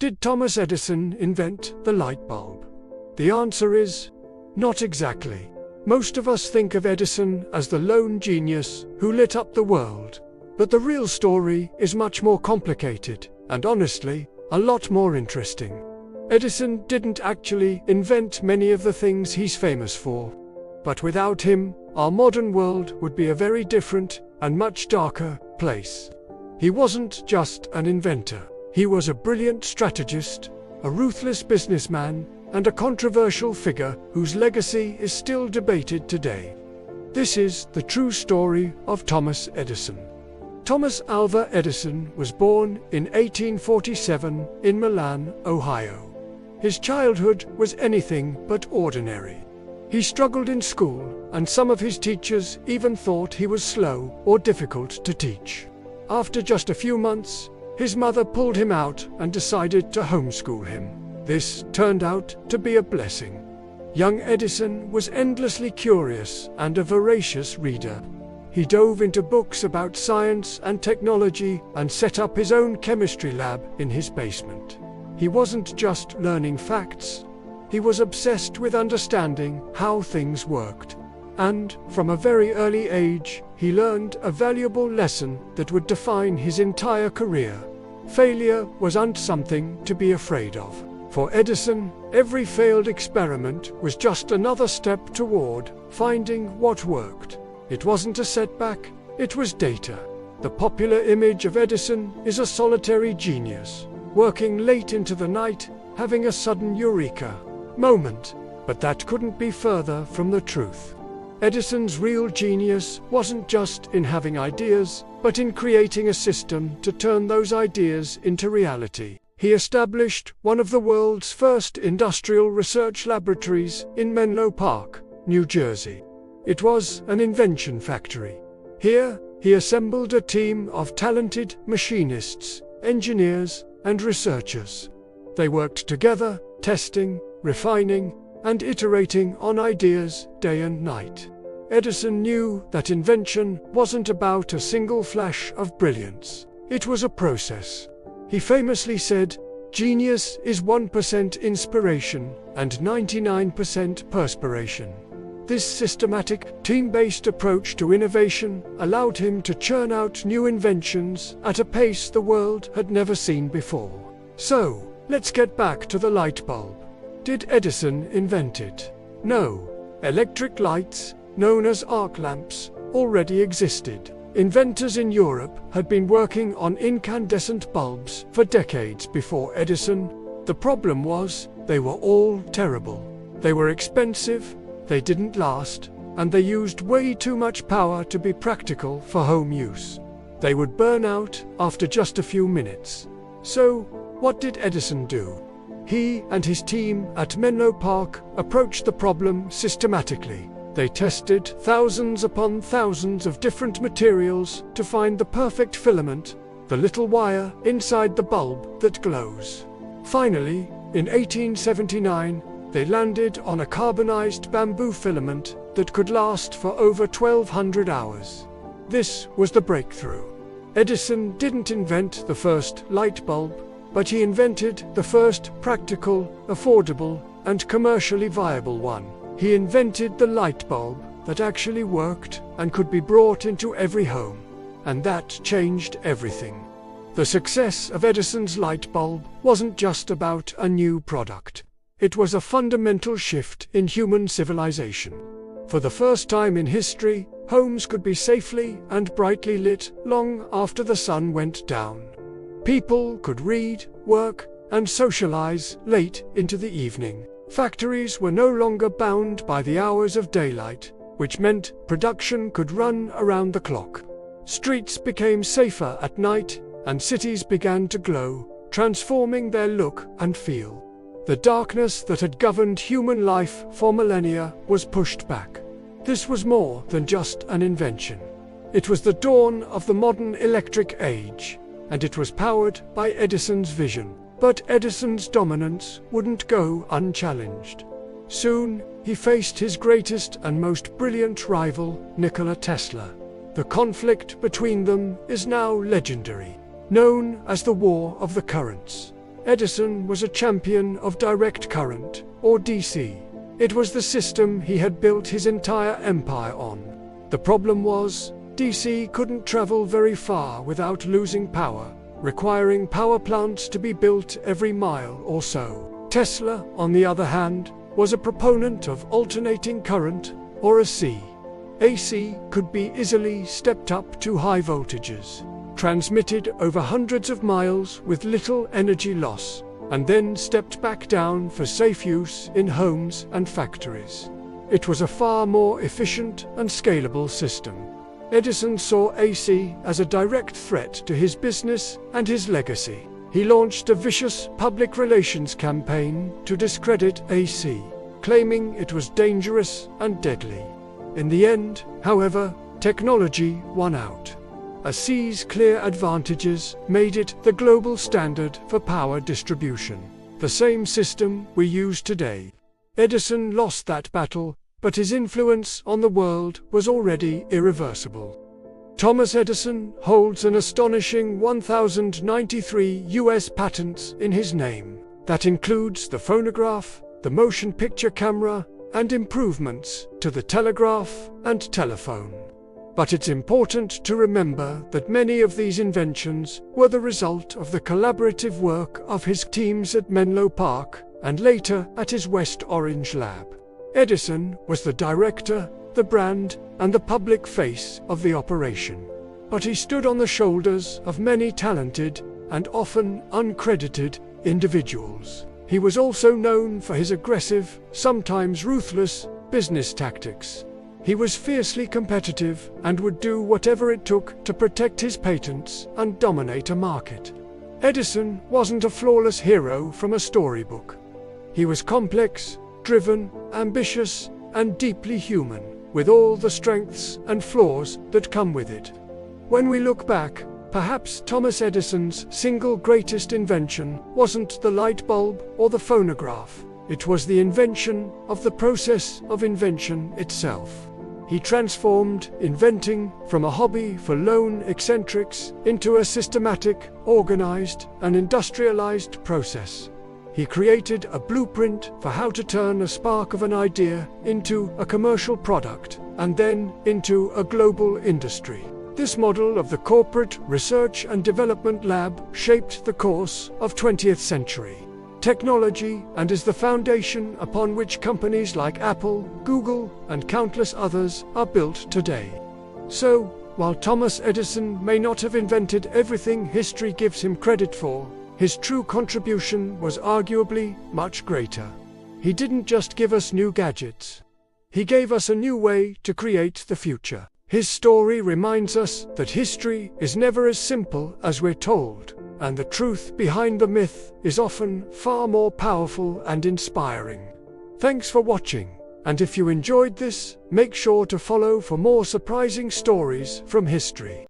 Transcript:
Did Thomas Edison invent the light bulb? The answer is, not exactly. Most of us think of Edison as the lone genius who lit up the world. But the real story is much more complicated, and honestly, a lot more interesting. Edison didn't actually invent many of the things he's famous for. But without him, our modern world would be a very different and much darker place. He wasn't just an inventor. He was a brilliant strategist, a ruthless businessman, and a controversial figure whose legacy is still debated today. This is the true story of Thomas Edison. Thomas Alva Edison was born in 1847 in Milan, Ohio. His childhood was anything but ordinary. He struggled in school, and some of his teachers even thought he was slow or difficult to teach. After just a few months, his mother pulled him out and decided to homeschool him. This turned out to be a blessing. Young Edison was endlessly curious and a voracious reader. He dove into books about science and technology and set up his own chemistry lab in his basement. He wasn't just learning facts, he was obsessed with understanding how things worked. And, from a very early age, he learned a valuable lesson that would define his entire career. Failure wasn't something to be afraid of. For Edison, every failed experiment was just another step toward finding what worked. It wasn't a setback, it was data. The popular image of Edison is a solitary genius, working late into the night, having a sudden eureka moment. But that couldn't be further from the truth. Edison's real genius wasn't just in having ideas, but in creating a system to turn those ideas into reality. He established one of the world's first industrial research laboratories in Menlo Park, New Jersey. It was an invention factory. Here, he assembled a team of talented machinists, engineers, and researchers. They worked together, testing, refining, and iterating on ideas day and night. Edison knew that invention wasn't about a single flash of brilliance. It was a process. He famously said, "Genius is 1% inspiration and 99% perspiration." This systematic, team-based approach to innovation allowed him to churn out new inventions at a pace the world had never seen before. So, let's get back to the light bulb. Did Edison invent it? No. Electric lights, known as arc lamps, already existed. Inventors in Europe had been working on incandescent bulbs for decades before Edison. The problem was, they were all terrible. They were expensive, they didn't last, and they used way too much power to be practical for home use. They would burn out after just a few minutes. So, what did Edison do? He and his team at Menlo Park approached the problem systematically. They tested thousands upon thousands of different materials to find the perfect filament, the little wire inside the bulb that glows. Finally, in 1879, they landed on a carbonized bamboo filament that could last for over 1,200 hours. This was the breakthrough. Edison didn't invent the first light bulb, but he invented the first practical, affordable, and commercially viable one. He invented the light bulb that actually worked and could be brought into every home. And that changed everything. The success of Edison's light bulb wasn't just about a new product. It was a fundamental shift in human civilization. For the first time in history, homes could be safely and brightly lit long after the sun went down. People could read, work, and socialize late into the evening. Factories were no longer bound by the hours of daylight, which meant production could run around the clock. Streets became safer at night, and cities began to glow, transforming their look and feel. The darkness that had governed human life for millennia was pushed back. This was more than just an invention. It was the dawn of the modern electric age, and it was powered by Edison's vision. But Edison's dominance wouldn't go unchallenged. Soon, he faced his greatest and most brilliant rival, Nikola Tesla. The conflict between them is now legendary, known as the War of the Currents. Edison was a champion of direct current, or DC. It was the system he had built his entire empire on. The problem was, DC couldn't travel very far without losing power, requiring power plants to be built every mile or so. Tesla, on the other hand, was a proponent of alternating current, or AC. AC could be easily stepped up to high voltages, transmitted over hundreds of miles with little energy loss, and then stepped back down for safe use in homes and factories. It was a far more efficient and scalable system. Edison saw AC as a direct threat to his business and his legacy. He launched a vicious public relations campaign to discredit AC, claiming it was dangerous and deadly. In the end, however, technology won out. AC's clear advantages made it the global standard for power distribution, the same system we use today. Edison lost that battle, but his influence on the world was already irreversible. Thomas Edison holds an astonishing 1,093 US patents in his name. That includes the phonograph, the motion picture camera, and improvements to the telegraph and telephone. But it's important to remember that many of these inventions were the result of the collaborative work of his teams at Menlo Park and later at his West Orange lab. Edison was the director, the brand, and the public face of the operation. But he stood on the shoulders of many talented and often uncredited individuals. He was also known for his aggressive, sometimes ruthless, business tactics. He was fiercely competitive and would do whatever it took to protect his patents and dominate a market. Edison wasn't a flawless hero from a storybook. He was complex, driven, ambitious, and deeply human, with all the strengths and flaws that come with it. When we look back, perhaps Thomas Edison's single greatest invention wasn't the light bulb or the phonograph. It was the invention of the process of invention itself. He transformed inventing from a hobby for lone eccentrics into a systematic, organized, and industrialized process. He created a blueprint for how to turn a spark of an idea into a commercial product, and then into a global industry. This model of the corporate research and development lab shaped the course of 20th century technology and is the foundation upon which companies like Apple, Google, and countless others are built today. So, while Thomas Edison may not have invented everything history gives him credit for, his true contribution was arguably much greater. He didn't just give us new gadgets. He gave us a new way to create the future. His story reminds us that history is never as simple as we're told, and the truth behind the myth is often far more powerful and inspiring. Thanks for watching, and if you enjoyed this, make sure to follow for more surprising stories from history.